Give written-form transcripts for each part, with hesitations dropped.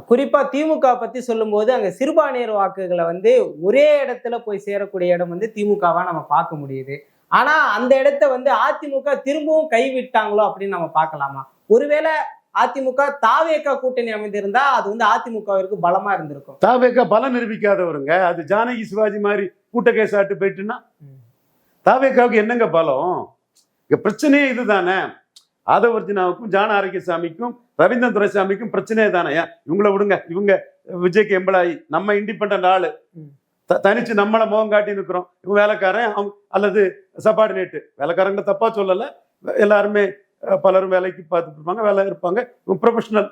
குறிப்பா திமுக பத்தி சொல்லும்போது அங்க சிறுபான்மையினர் வாக்குகளை வந்து ஒரே இடத்துல போய் சேரக்கூடிய இடம் வந்து திமுகவா நம்ம பார்க்க முடியுது. ஆனா அந்த இடத்த வந்து அதிமுக திரும்பவும் கைவிட்டாங்களோ அப்படின்னு நம்ம பார்க்கலாமா? ஒருவேளை அதிமுக தாவேகா கூட்டணி அமைந்திருந்தா அது வந்து அதிமுகவிற்கு பலமா இருந்திருக்கும். தாவேகா பலம் நிரூபிக்காதவருங்க. அது ஜானகி சிவாஜி மாதிரி கூட்ட கேசாட்டு போயிட்டுன்னா தாவேகாவுக்கு என்னங்க பலம்? இங்க பிரச்சனையே இதுதானே. ஆதவர்ஜினாவுக்கும் ஜான ஆரோக்கியசாமிக்கும் ரவீந்திரன் துரைசாமிக்கும் பிரச்சனையே தானே. இவங்கள விடுங்க, இவங்க விஜய்க்கு எம்பளாயி, நம்ம இண்டிபெண்டன்ட் ஆளு, தனிச்சு நம்மளை முகம் காட்டி நிற்கிறோம். இவங்க வேலைக்காரன் அல்லது சபார்டினேட்டு. வேலைக்காரங்க தப்பா சொல்லல, எல்லாருமே பலரும் வேலைக்கு பார்த்துட்டு இருப்பாங்க, வேலை இருப்பாங்க. ப்ரொஃபஷனல்,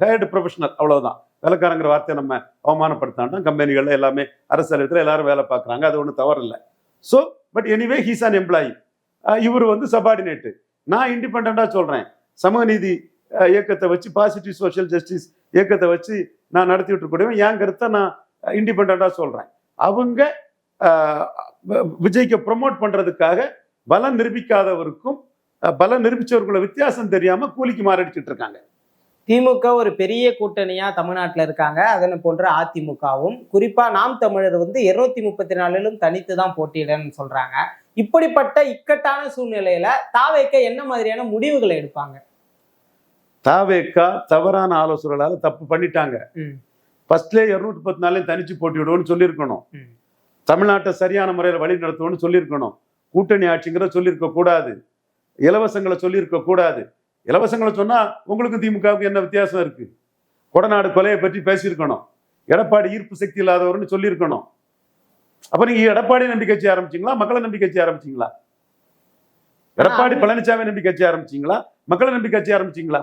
ஹேர்டு ப்ரொஃபஷனல், அவ்வளவுதான். வேலைக்காரங்கிற வார்த்தையை நம்ம அவமானப்படுத்தாண்டோம். கம்பெனிகள்ல எல்லாமே அரசு அலுவலகத்தில் எல்லாரும் வேலை பார்க்குறாங்க, அது ஒன்றும் தவறு இல்லை. So but anyway he's an employee. இவர் வந்து சபார்டினேட்டு. நான் இண்டிபெண்டா சொல்றேன். சமூக நீதி இயக்கத்தை வச்சு, பாசிட்டிவ் சோஷியல் ஜஸ்டிஸ் இயக்கத்தை வச்சு நான் நடத்திட்டு இருக்கக்கூடியவன். என் கருத்தை நான் இண்டிபெண்டா சொல்றேன். அவங்க விஜய்க்கு ப்ரொமோட் பண்றதுக்காக பலம் நிரூபிக்காதவருக்கும் பலம் நிரூபிச்சவர்களோட வித்தியாசம் தெரியாம கூலிக்கு மாரடிச்சுட்டு இருக்காங்க. திமுக ஒரு பெரிய கூட்டணியா தமிழ்நாட்டில் இருக்காங்க. அதனை போன்ற அதிமுகவும், குறிப்பா நாம் தமிழர் வந்து 234 தனித்து தான் போட்டியிடன்னு சொல்றாங்க. இப்படிப்பட்ட இக்கட்டான சூழ்நிலையில தாவேக்கா என்ன மாதிரியான முடிவுகளை எடுப்பாங்க? தாவேக்கா தவறான ஆலோசனைகளால தப்பு பண்ணிட்டாங்க. ஃபர்ஸ்ட்லேயே 214 தனிச்சு போட்டிவிடுவோம்னு சொல்லியிருக்கணும். தமிழ்நாட்டை சரியான முறையில் வழி நடத்துவோம்னு சொல்லியிருக்கணும். கூட்டணி ஆட்சிங்கிறத சொல்லியிருக்க கூடாது. இலவசங்களை சொல்லியிருக்க கூடாது. இலவசங்களை சொன்னா உங்களுக்கும் திமுகவுக்கு என்ன வித்தியாசம் இருக்கு? கொடநாடு கொலையை பற்றி பேசியிருக்கணும். எடப்பாடி ஈர்ப்பு சக்தி இல்லாதவர்னு சொல்லியிருக்கணும். அப்ப நீங்க எடப்பாடி நம்பி கட்சி ஆரம்பிச்சீங்களா, மக்களை நம்பி கட்சி ஆரம்பிச்சீங்களா? எடப்பாடி பழனிசாமி நம்பி கட்சி ஆரம்பிச்சீங்களா, மக்களை நம்பி கட்சி ஆரம்பிச்சீங்களா?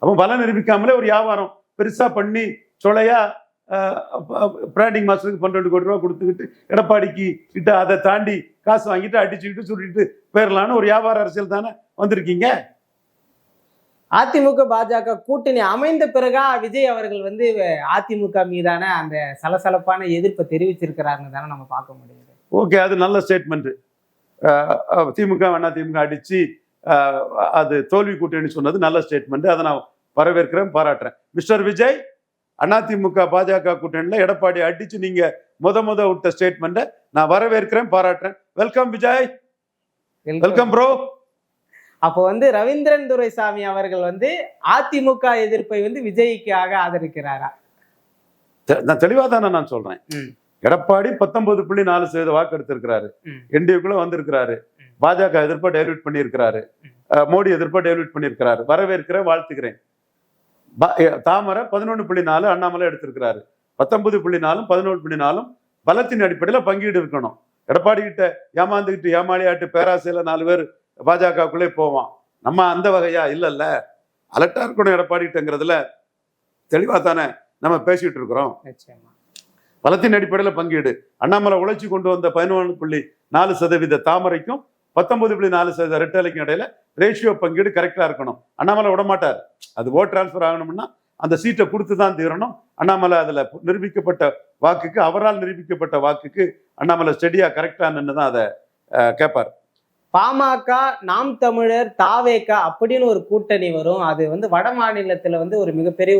அப்போ பலம் நிரூபிக்காமலே ஒரு வியாபாரம் பெருசா பண்ணி சொலையா பிராண்டிங் மாஸ்டருக்கு 12 கோடி ரூபா கொடுத்துக்கிட்டு எடப்பாடிக்கு கிட்ட அதை தாண்டி காசு வாங்கிட்டு அடிச்சுக்கிட்டு சுட்டிட்டு போயிடலான்னு ஒரு வியாபார அரசியல் தானே வந்திருக்கீங்க. அதிமுக பாஜக கூட்டணி அமைந்த பிறகா விஜய் அவர்கள் வந்து அதிமுக மீதான அந்த சலசலப்பான எதிர்ப்பை தெரிவிச்சிருக்கிறாருன்னு தானே நம்ம பார்க்க முடியுது. ஓகே, அது நல்ல ஸ்டேட்மெண்ட். திமுக அண்ணா திமுக அடிச்சு அது தோல்வி கூட்டணி சொன்னது நல்ல ஸ்டேட்மெண்ட். அதை நான் வரவேற்கிறேன், பாராட்டுறேன். மிஸ்டர் விஜய், அதிமுக பாஜக கூட்டணியில் எடப்பாடி அடிச்சு நீங்க முத விட்ட ஸ்டேட்மெண்ட்டை நான் வரவேற்கிறேன், பாராட்டுறேன். Welcome Vijay, welcome bro. அப்போ வந்து ரவீந்திரன் துரைசாமி அவர்கள் வந்து அதிமுக எதிர்ப்பை வந்து விஜய்க்காக ஆதரிக்கிறாரா? நான் தெளிவா தானே நான் சொல்றேன். எடப்பாடி 19.4% வாக்கு எடுத்திருக்கிறாரு, என்டிஏக்குள்ள வந்திருக்கிறாரு, பாஜக எதிர்ப்பை டைல்யூட் பண்ணியிருக்கிறாரு, மோடி எதிர்ப்பை டைல்யூட் பண்ணியிருக்கிறாரு. வரவேற்கிறேன், வாழ்த்துக்கிறேன். தாமரை 11.4 அண்ணாமலை எடுத்திருக்கிறாரு. 19.4 11.4 பலத்தின் அடிப்படையில் பங்கீடு இருக்கணும். எடப்பாடி கிட்ட ஏமாந்துக்கிட்டு ஏமாளியாட்டு பேராசையில 4 பேர் பாஜகக்குள்ளே போவான். நம்ம அந்த வகையா இல்லைல்ல, அலர்ட்டா இருக்கணும் எடப்பாடி கிட்டங்கிறதுல தெளிவா தானே நம்ம பேசிட்டு இருக்கிறோம். பலத்தின் அடிப்படையில் பங்கீடு. அண்ணாமலை உழைச்சி கொண்டு வந்த 11.4% தாமரைக்கும் 19.4% ரெட்டலைக்கும் இடையில ரேஷியோ பங்கீடு கரெக்டா இருக்கணும். அண்ணாமலை விடமாட்டார். அது ஓட் டிரான்ஸ்பர் ஆகணும்னா அந்த சீட்டை கொடுத்து தான் தீரணும். அண்ணாமலை அதுல நிரூபிக்கப்பட்ட வாக்குக்கு, அவரால் நிரூபிக்கப்பட்ட வாக்குக்கு அண்ணாமலை ஸ்டெடியா கரெக்டா நின்று தான் அதை கேட்பார். பாமக, நாம் தமிழர், தாவேகா அப்படின்னு ஒரு கூட்டணி வரும். அது வந்து வட மாநிலத்துல வந்து ஒரு மிகப்பெரிய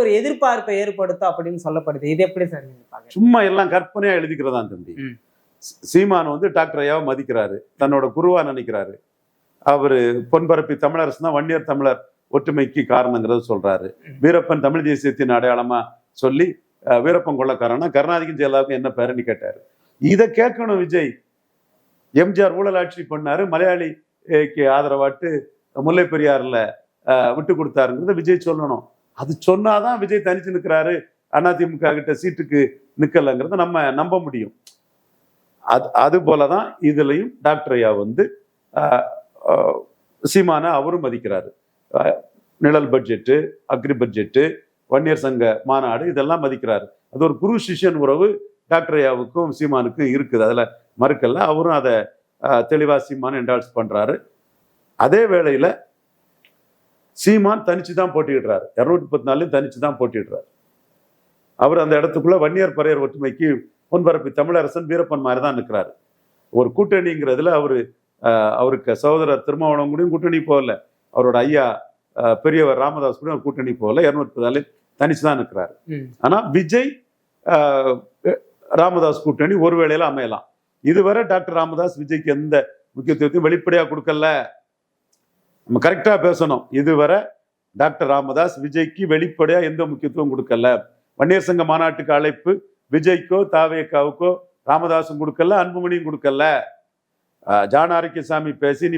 ஒரு எதிர்பார்ப்பை ஏற்படுத்தும் அப்படின்னு சொல்லப்படுது. இது எப்படி சார் நீங்க பாக்குறீங்க? சும்மா எல்லாம் கற்பனையா எழுதிக்கிறதா தம்பி. சீமான் வந்து டாக்டர் ஐயாவை மதிக்கிறாரு, தன்னோட குருவா நினைக்கிறாரு. அவரு பொன்பரப்பி தமிழரசு தான் வன்னியர் தமிழர் ஒற்றுமைக்கு காரணங்கிறது சொல்றாரு. வீரப்பன் தமிழ் தேசியத்தின் அடையாளமா சொல்லி வீரப்பன் கொள்ளக்காரனா கருணாநிதிக்கும் ஜெயலலிதாவுக்கும் என்ன பேருன்னு கேட்டாரு. இதை கேட்கணும் விஜய். எம்ஜிஆர் ஊழல் ஆட்சி பண்ணாரு, மலையாளிக்கு ஆதரவாட்டு முல்லை பெரியாறுல விட்டு கொடுத்தாருங்கிறத விஜய் சொல்லணும். அது சொன்னாதான் விஜய் தனிச்சு நிற்கிறாரு, அதிமுக கிட்ட சீட்டுக்கு நிக்கலைங்கிறத நம்ம நம்ப முடியும். அது போலதான் இதுலயும் டாக்டர் ஐயா வந்து சீமான அவரும் மதிக்கிறாரு. நிழல் பட்ஜெட்டு, அக்ரி பட்ஜெட்டு, வன்னியர் சங்க மாநாடு, இதெல்லாம் மதிக்கிறாரு. அது ஒரு குரு சிஷ்யன் உறவு டாக்டர் ஐயாவுக்கும் சீமானுக்கும் இருக்குது, அதுல மறுக்கல. அவரும் அதை தெளிவா சீமான் என்டால்ஸ் பண்றாரு. அதே வேளையில சீமான் தனிச்சு தான் போட்டிடுறாரு. 214 தனிச்சு தான் போட்டிடுறாரு. அவர் அந்த இடத்துக்குள்ள வன்னியர் பறையர் ஒற்றுமைக்கு பொன்பரப்பி தமிழரசன் வீரப்பன் மாதிரி தான் நிற்கிறாரு. ஒரு கூட்டணிங்கிறதுல அவருக்கு சகோதரர் திருமாவளவன் கூடயும் கூட்டணி போகல. அவரோட ஐயா பெரியவர் ராமதாஸ் கூட ஒரு கூட்டணி போகல, 234 தனிச்சு தான் இருக்கிறாரு. ஆனா விஜய் ராமதாஸ் கூட்டணி ஒரு வேளையில அமையலாம். இதுவரை டாக்டர் ராமதாஸ் விஜய்க்கு எந்த முக்கியத்துவத்தையும் வெளிப்படையா கொடுக்கல. நம்ம கரெக்டா பேசணும். இதுவரை டாக்டர் ராமதாஸ் விஜய்க்கு வெளிப்படையா எந்த முக்கியத்துவம் கொடுக்கல. வன்னியர் சங்க மாநாட்டுக்கு அழைப்பு விஜய்க்கோ தாவேக்காவுக்கோ ராமதாஸும் கொடுக்கல, அன்புமணியும் கொடுக்கல. ஜான் ஆரோக்கியசாமி பேசி நீ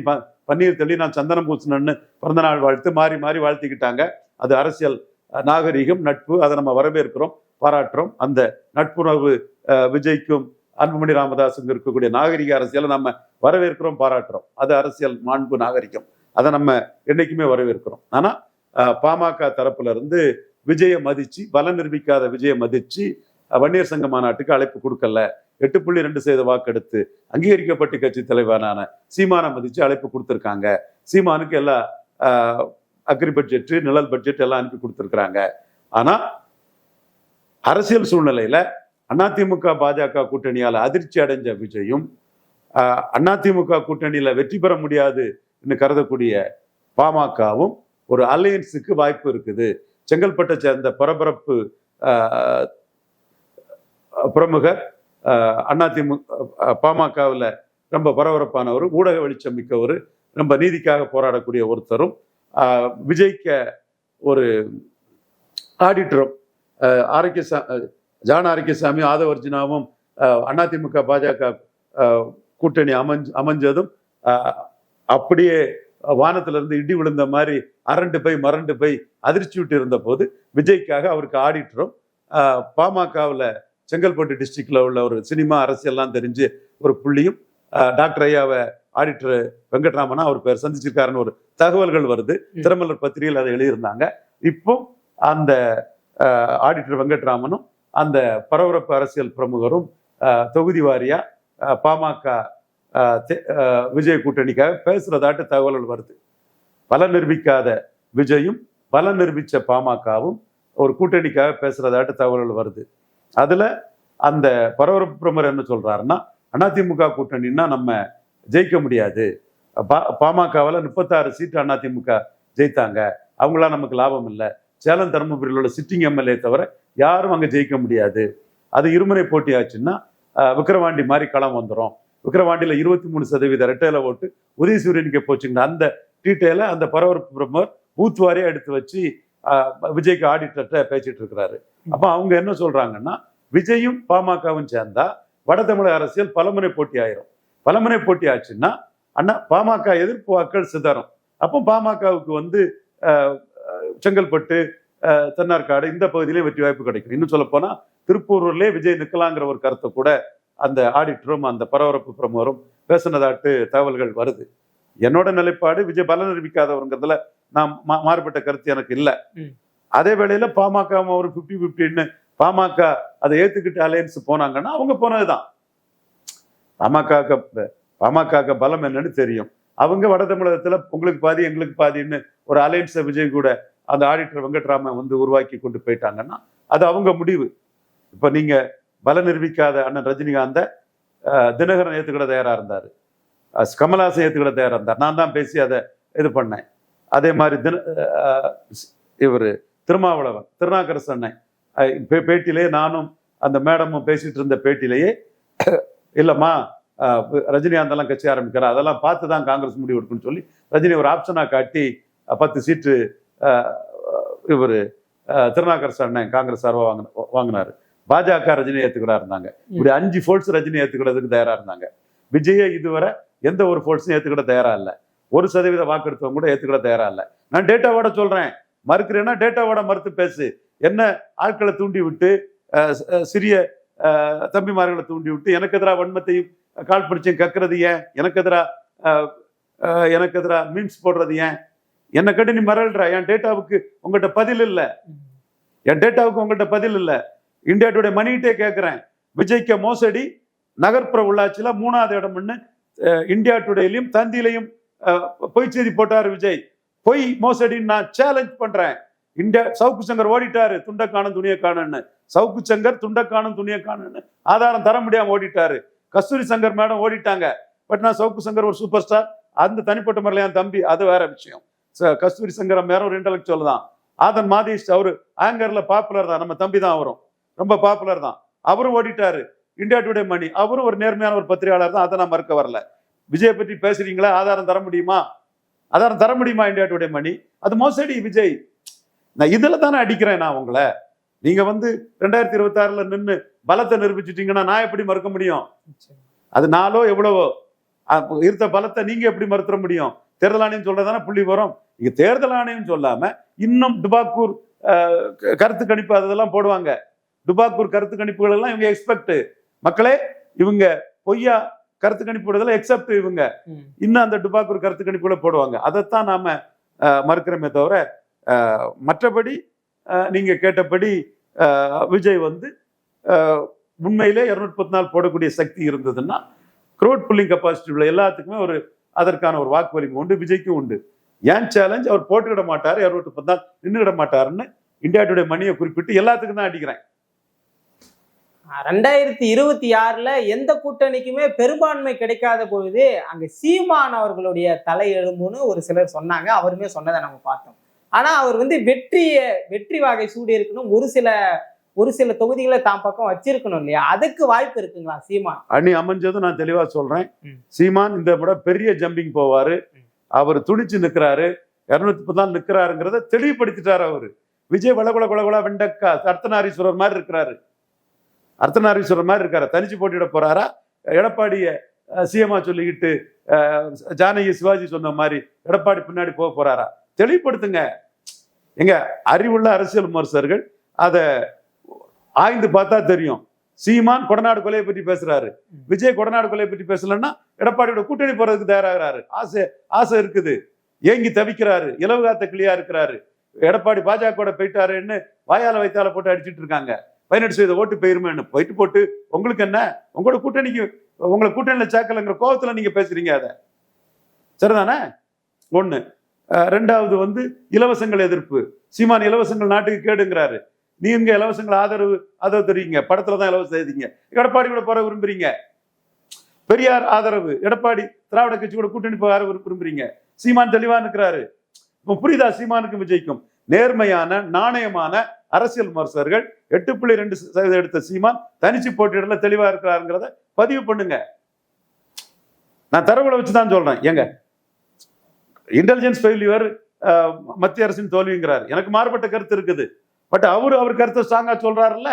பன்னீர் தள்ளி நான் சந்தனம் பூசணும்னு பிறந்த நாள் வாழ்த்து மாறி மாறி வாழ்த்திக்கிட்டாங்க. அது அரசியல் நாகரீகம், நட்பு. அதை நம்ம வரவேற்கிறோம், பாராட்டுறோம். அந்த நட்புணர்வு விஜய்க்கும் அன்புமணி ராமதாஸுக்கும் இருக்கக்கூடிய நாகரிக அரசியலை நம்ம வரவேற்கிறோம், பாராட்டுறோம். அது அரசியல் மாண்பு, நாகரிகம். அதை நம்ம என்னைக்குமே வரவேற்கிறோம். ஆனா பாமக தரப்புல இருந்து விஜயை மதிச்சு, பலம் நிரூபிக்காத விஜயை மதிச்சு வன்னியர் சங்க மாநாட்டுக்கு அழைப்பு கொடுக்கல. 8.2% வாக்கெடுத்து அங்கீகரிக்கப்பட்ட கட்சி தலைவரான சீமானை மதிச்சு அழைப்பு கொடுத்துருக்காங்க. சீமானுக்கு எல்லா அக்ரி பட்ஜெட், நிழல் பட்ஜெட் எல்லாம் அனுப்பி கொடுத்துருக்குறாங்க. ஆனா அரசியல் சூழ்நிலையில அதிமுக பாஜக கூட்டணியால் அதிர்ச்சி அடைஞ்ச விஜயும், அதிமுக கூட்டணியில வெற்றி பெற முடியாது கருதக்கூடிய பாமகவும் ஒரு அலையன்ஸுக்கு வாய்ப்பு இருக்குது. செங்கல்பட்டை சேர்ந்த பரபரப்பு பிரமுகர், அதிமுக பாமகவில் ரொம்ப பரபரப்பானவர், ஊடக வெளிச்சம் மிக்கவர், ரொம்ப நீதிக்காக போராடக்கூடிய ஒருத்தரும், விஜய்க்க ஒரு ஆடிட்டரும், ஜான் ஆரோக்கியசாமி ஆதவர்ஜினாவும் அதிமுக பாஜக கூட்டணி அமைஞ்சதும் அப்படியே வானத்துல இருந்து இடி விழுந்த மாதிரி மறண்டு போய் அதிர்ச்சி விட்டு இருந்த போது விஜய்க்காக அவருக்கு ஆடிட்டரும், பாமகவில் செங்கல்பட்டு டிஸ்ட்ரிக்ட்ல உள்ள ஒரு சினிமா அரசியல்லாம் தெரிஞ்சு ஒரு புள்ளியும் டாக்டர் ஐயாவை ஆடிட்டர் வெங்கட்ராமனா அவர் பேர் சந்திச்சிருக்காருன்னு ஒரு தகவல்கள் வருது. தினமலர் பத்திரிகையில் அதை எழுதியிருந்தாங்க. இப்போ அந்த ஆடிட்டர் வெங்கட்ராமனும் அந்த பரபரப்பு அரசியல் பிரமுகரும் தொகுதி வாரியா பாமக விஜய் கூட்டணிக்காக பேசுறதாட்டு தகவல்கள் வருது. பலம் நிரூபிக்காத விஜயும் பலம் நிரூபிச்ச பாமகவும் ஒரு கூட்டணிக்காக பேசுறதாட்டு தகவல்கள் வருது. அதுல அந்த பரபரப்பு பிரமுகர் என்ன சொல்றாருன்னா, அதிமுக கூட்டணின்னா நம்ம ஜெயிக்க முடியாது. பாமகவில் 36 சீட்டு அதிமுக ஜெயித்தாங்க, அவங்களாம் நமக்கு லாபம் இல்லை. சேலம் தருமபுரியில் உள்ள சிட்டிங் எம்எல்ஏ தவிர யாரும் அங்கே ஜெயிக்க முடியாது. அது இருமுனை போட்டி ஆச்சுன்னா விக்கிரவாண்டி மாதிரி களம் வந்துடும். விக்கிரவாண்டியில் 23% ரெட்டையில ஓட்டு உதயசூரியனுக்கு போச்சுங்க. அந்த டீட்டெயில அந்த பரபரப்பு பிரமுகர் பூத் வாரியா எடுத்து வச்சு விஜய்க்கு ஆடிட்டர்கிட்ட பேசிட்டு இருக்கிறாரு. அப்ப அவங்க என்ன சொல்றாங்கன்னா, விஜயும் பாமகவும் சேர்ந்தா வட தமிழக அரசியல் பலமுனை போட்டி ஆயிரும். பலமுனை போட்டி ஆச்சுன்னா பாமக எதிர்ப்பு வாக்கள் சிதறும். அப்போ பாமகவுக்கு செங்கல்பட்டு, தென்னார்காடு இந்த பகுதியிலே வெற்றி வாய்ப்பு கிடைக்கும். இன்னும் சொல்ல போனா திருப்பூர்லேயே விஜய் நிற்கலாங்கிற ஒரு கருத்தை கூட அந்த ஆடிட்டரும் அந்த பரபரப்பு பிரமுகரும் பேசினதாட்டு தகவல்கள் வருது. என்னோட நிலைப்பாடு விஜய் பலம் நிரூபிக்காதவங்கிறதுல நான் மாறுபட்ட கருத்து எனக்கு இல்லை. அதே வேளையில பாமக ஒரு 50-50ன்னு பாமக அதை ஏத்துக்கிட்டு அலையன்ஸ் போனாங்கன்னா அவங்க போனதுதான். பாமக பலம் என்னன்னு தெரியும். அவங்க வட தமிழகத்துல உங்களுக்கு பாதி எங்களுக்கு பாதின்னு ஒரு அலையன்ஸை விஜய் கூட அந்த ஆடிட்டர் வெங்கட்ராமன் உருவாக்கி கொண்டு போயிட்டாங்கன்னா அது அவங்க முடிவு. இப்ப நீங்க பலம் நிரூபிக்காத அண்ணன் ரஜினிகாந்த தினகரன் ஏத்துக்கிட தயாரா இருந்தாரு, கமல்ஹாசன் ஏத்துக்கிட தயாரா இருந்தார். நான் தான் பேசி அதை இது பண்ணேன். அதே மாதிரி இவர் திருமாவளவன், திருநாக்கரசு அண்ணன் பேட்டிலேயே நானும் அந்த மேடமும் பேசிட்டு இருந்த பேட்டிலேயே இல்லம்மா ரஜினிகாந்தெல்லாம் கட்சி ஆரம்பிக்கிறார், அதெல்லாம் பார்த்து தான் காங்கிரஸ் முடிவு எடுக்குன்னு சொல்லி ரஜினி ஒரு ஆப்ஷனா காட்டி 10 சீட்டு இவர் திருநாக்கரசு அண்ணன் காங்கிரஸ் சார்பா வாங்கினாரு. பாஜக ரஜினி ஏத்துக்கிடா இருந்தாங்க. இப்படி 5 ஃபோல்ஸ் ரஜினி ஏத்துக்கிறதுக்கு தயாரா இருந்தாங்க. விஜயை இதுவரை எந்த ஒரு ஃபோல்ஸும் ஏத்துக்கிட தயாரா இல்லை. 1% வாக்கெடுத்தவங்க கூட ஏத்துக்கிட தயாரா இல்லை. நான் டேட்டாவோட சொல்றேன், மறுக்கிறேன்னா டேட்டாவோட மறுத்து பேசு. என்ன ஆட்களை தூண்டி விட்டு சிறிய தம்பிமார்களை தூண்டி விட்டு எனக்கு எதிராக வன்மத்தையும் கால் பிடிச்சும் கக்குறது ஏன்? எனக்கு எதிராக மீம்ஸ் போடுறது ஏன்? என்னை கட்டி நீ மறல்ற. என் டேட்டாவுக்கு உங்கள்கிட்ட பதில் இல்லை. இந்தியா டுடே மணிகிட்டே கேட்கிறேன். விஜய்க்கு மோசடி நகர்ப்புற உள்ளாட்சியில 3வது இடம்னு இந்தியா டுடேலையும் தந்தியிலையும் பொய் செய்தி போட்டாரு விஜய். பொய் மோசடின்னு நான் சேலஞ்ச் பண்றேன். சவுக்கு சங்கர் ஓடிட்டாரு, துண்ட காணும் துணியை காணுன்னு. சவுக்கு சங்கர் துண்ட காணும் துணியை காணுன்னு ஆதாரம் தர முடியாம ஓடிட்டாரு. கஸ்தூரி சங்கர் மேடம் ஓடிட்டாங்க. பட் நான் சவுக்கு சங்கர் ஒரு சூப்பர் ஸ்டார், அந்த தனிப்பட்ட முறையில என் தம்பி, அது வேற விஷயம். கஸ்தூரி சங்கரம் வேற ஒரு இன்டலெக்சுவல் தான். ஆதன் மாதேஷ் அவரு ஆங்கர்ல பாப்புலர் தான், நம்ம தம்பி தான், அவரும் ரொம்ப பாப்புலர் தான், அவரும் ஓடிட்டாரு. இந்தியா டுடே மணி அவரும் ஒரு நேர்மையான ஒரு பத்திரிகையாளர் தான், அதை நான் மறுக்க வரல. விஜய் பற்றி பேசுறீங்களா, ஆதாரம் தர முடியுமா? ஆதாரம் தர முடியுமா? இந்தியா டுடே மணி அது மோசடி. விஜய் நான் இதுல தானே அடிக்கிறேன் நான் உங்களை. நீங்க 2026ல நின்று பலத்தை நிரூபிச்சுட்டீங்கன்னா நான் எப்படி மறுக்க முடியும்? அது நாளோ எவ்வளவோ இருந்த பலத்தை நீங்க எப்படி மறுத்துற முடியும்? தேர்தல் ஆணையம் சொல்றதானே புள்ளி வரும். இங்க தேர்தல் ஆணையம் சொல்லாம இன்னும் டுபாக்கூர் கருத்து கணிப்பு அதெல்லாம் போடுவாங்க. டுபாக்கூர் கருத்து கணிப்புகள் எல்லாம் இவங்க எக்ஸ்பெக்ட். மக்களே, இவங்க பொய்யா கருத்து கணிப்பு எக்ஸப்ட் இவங்க இன்னும் அந்த டுபாக்கூர் கருத்து கணிப்புகளை போடுவாங்க. அதைத்தான் நாம மறுக்கிறோமே தவிர, மற்றபடி நீங்க கேட்டபடி விஜய் உண்மையிலே 214 போடக்கூடிய சக்தி இருந்ததுன்னா க்ரௌட் புல்லிங் கெப்பாசிட்டி உள்ள எல்லாத்துக்குமே அதற்கான ஒரு வாக்கு வலிமை உண்டு, விஜய்க்கும் உண்டு. ஏன் சேலஞ்ச், அவர் போட்டுக்கிட மாட்டாரு, 214 நின்றுகிட மாட்டாருன்னு இந்தியா டுடே மணியை குறிப்பிட்டு எல்லாத்துக்கும் தான் அடிக்கிறேன். 2026ல எந்த கூட்டணிக்குமே பெரும்பான்மை கிடைக்காத பொழுது அங்க சீமான் அவர்களுடைய தலை எழும்புன்னு ஒரு சிலர் சொன்னாங்க. அவருமே சொன்னதை நம்ம பார்த்தோம். ஆனா அவர் வெற்றி வாகை சூடி இருக்கணும், ஒரு சில தொகுதிகளை தான் பக்கம் வச்சிருக்கணும் இல்லையா? அதுக்கு வாய்ப்பு இருக்குங்களா சீமான்? அணி அமைஞ்சதும் நான் தெளிவா சொல்றேன். சீமான் இந்த முறை பெரிய ஜம்பிங் போவாரு. அவர் துணிச்சு நிக்கிறாரு, 214 நிக்கிறாருங்கிறத தெளிவுபடுத்திட்டாரு அவரு. விஜய் வளகுல வெண்டக்கா அர்த்தநாரீஸ்வரர் மாதிரி இருக்கிறாரு. தனிச்சு போட்டியிட போறாரா? எடப்பாடிய சிஎம்ஆ சொல்லிக்கிட்டு ஜானகி சிவாஜி சொன்ன மாதிரி எடப்பாடி பின்னாடி போக போறாரா? தெளிவுபடுத்துங்க. எங்க அறிவுள்ள அரசியல் விமர்சகர்கள் அதை ஆய்ந்து பார்த்தா தெரியும். சீமான் கொடநாடு கொலையை பற்றி பேசுறாரு, விஜய் கொடநாடு கொலையை பற்றி பேசலன்னா எடப்பாடியோட கூட்டணி போறதுக்கு தயாராகிறாரு. ஆசை இருக்குது, ஏங்கி தவிக்கிறாரு, இலவு காத்த கிளியா இருக்கிறாரு. எடப்பாடி பாஜக போயிட்டாருன்னு வாயால வைத்தால போட்டு அடிச்சுட்டு இருக்காங்க. 18% ஓட்டு போயிருமேன்னு போட்டு உங்களுக்கு என்ன? உங்களோட கூட்டணிக்கு உங்களை கூட்டணியில சேர்க்கலங்கிற கோபத்துல நீங்க பேசுறீங்க. அதை சரிதானே? ஒண்ணு. ரெண்டாவது இலவசங்கள் எதிர்ப்பு. சீமான் இலவசங்கள் நாட்டுக்கு கேடுங்கிறாரு. நீங்க இலவசங்கள் ஆதரவு தெரியுங்க, படத்துலதான் இலவசம் எழுதிங்க. எடப்பாடி கூட போற விரும்புறீங்க. பெரியார் ஆதரவு, எடப்பாடி திராவிட கட்சி கூட கூட்டணி போக விரும்புறீங்க. சீமான் தெளிவா இருக்கிறாரு. இப்ப புரியுதா? சீமானுக்கும் விஜய்க்கும் நேர்மையான நாணயமான அரசியல் விமர்சகர்கள் 8.2% எடுத்த சீமான் தனிச்சு போட்டியிடல தெளிவா இருக்கிறாருங்கிறத பதிவு பண்ணுங்க. நான் தரவுகளை வச்சுதான் சொல்றேன். எங்க இன்டெலிஜென்ஸ் ஃபெயிலியர் மத்திய அரசின் தோல்விங்கிறார். எனக்கு மாறுபட்ட கருத்து இருக்குது. பட் அவர் கருத்தை ஸ்ட்ராங்கா சொல்றாருல்ல.